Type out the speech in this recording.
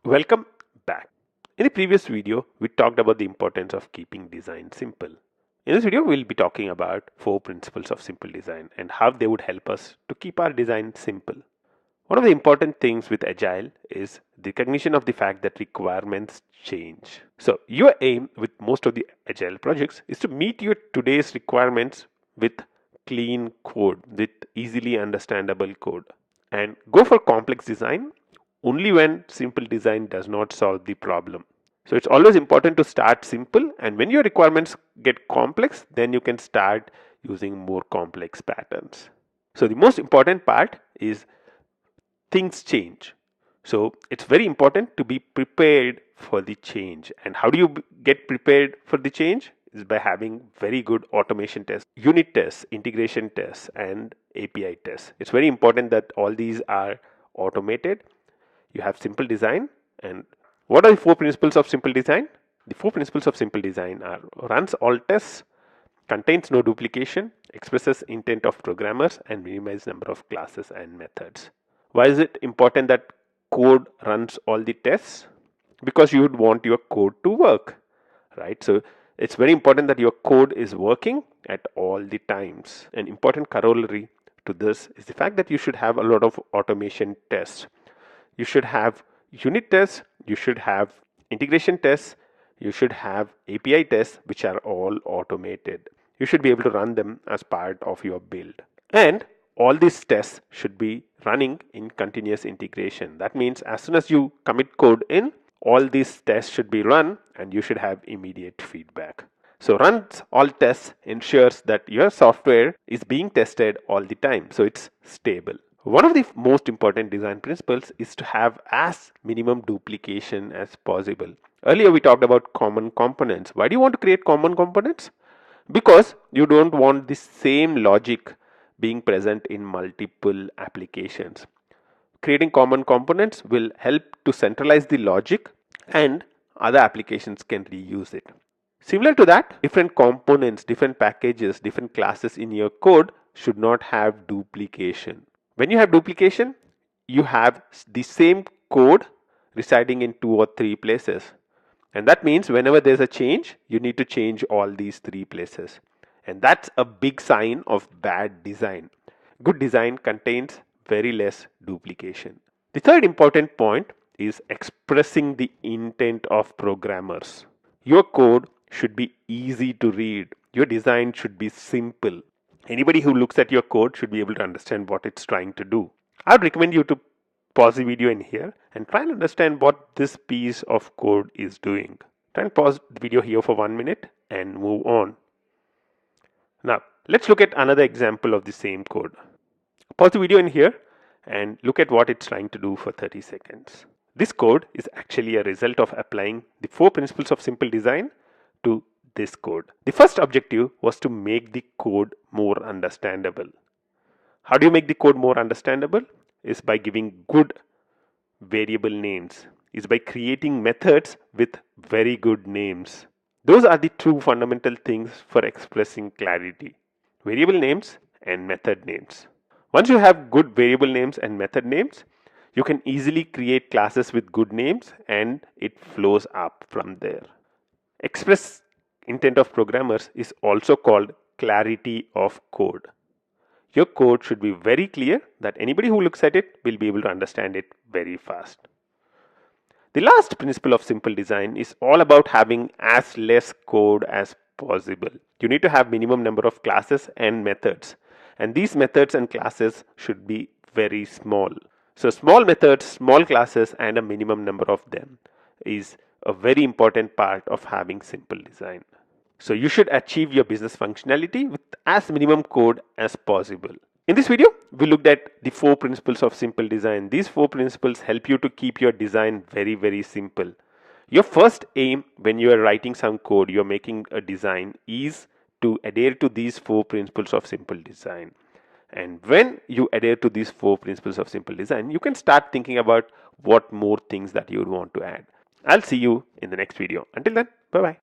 Welcome back. In the previous video, we talked about the importance of keeping design simple. In this video, we'll be talking about 4 principles of simple design and how they would help us to keep our design simple. One of the important things with Agile is the recognition of the fact that requirements change. So your aim with most of the Agile projects is to meet your today's requirements with clean code, with easily understandable code, and go for complex design only when simple design does not solve the problem. So it's always important to start simple, and when your requirements get complex, then you can start using more complex patterns. So the most important part is things change. So it's very important to be prepared for the change. And how do you get prepared for the change? Is by having very good automation tests, unit tests, integration tests, and API tests. It's very important that all these are automated. You have simple design. And what are the 4 principles of simple design? The 4 principles of simple design are: runs all tests, contains no duplication, expresses intent of programmers, and minimizes number of classes and methods. Why is it important that code runs all the tests? Because you would want your code to work, right? So it's very important that your code is working at all the times. An important corollary to this is the fact that you should have a lot of automation tests. You should have unit tests, you should have integration tests, you should have API tests, which are all automated. You should be able to run them as part of your build. And all these tests should be running in continuous integration. That means as soon as you commit code in, all these tests should be run and you should have immediate feedback. So runs all tests ensures that your software is being tested all the time, so it's stable. One of the most important design principles is to have as minimum duplication as possible. Earlier we talked about common components. Why do you want to create common components? Because you don't want the same logic being present in multiple applications. Creating common components will help to centralize the logic and other applications can reuse it. Similar to that, different components, different packages, different classes in your code should not have duplication. When you have duplication, you have the same code residing in 2 or 3 places. And that means whenever there's a change, you need to change all these 3 places. And that's a big sign of bad design. Good design contains very less duplication. The third important point is expressing the intent of programmers. Your code should be easy to read. Your design should be simple. Anybody who looks at your code should be able to understand what it's trying to do. I would recommend you to pause the video in here and try and understand what this piece of code is doing. Try and pause the video here for 1 minute and move on. Now, let's look at another example of the same code. Pause the video in here and look at what it's trying to do for 30 seconds. This code is actually a result of applying the 4 principles of simple design to this code. The first objective was to make the code more understandable. How do you make the code more understandable? Is by giving good variable names. Is by creating methods with very good names. Those are the 2 fundamental things for expressing clarity: variable names and method names. Once you have good variable names and method names, you can easily create classes with good names and it flows up from there. Express intent of programmers is also called clarity of code. Your code should be very clear that anybody who looks at it will be able to understand it very fast. The last principle of simple design is all about having as less code as possible. You need to have minimum number of classes and methods, and these methods and classes should be very small. So small methods, small classes, and a minimum number of them is a very important part of having simple design. So you should achieve your business functionality with as minimum code as possible. In this video, we looked at the 4 principles of simple design. These 4 principles help you to keep your design very simple. Your first aim when you are writing some code, you are making a design, is to adhere to these 4 principles of simple design. And when you adhere to these 4 principles of simple design, you can start thinking about what more things that you would want to add. I'll see you in the next video. Until then, bye-bye.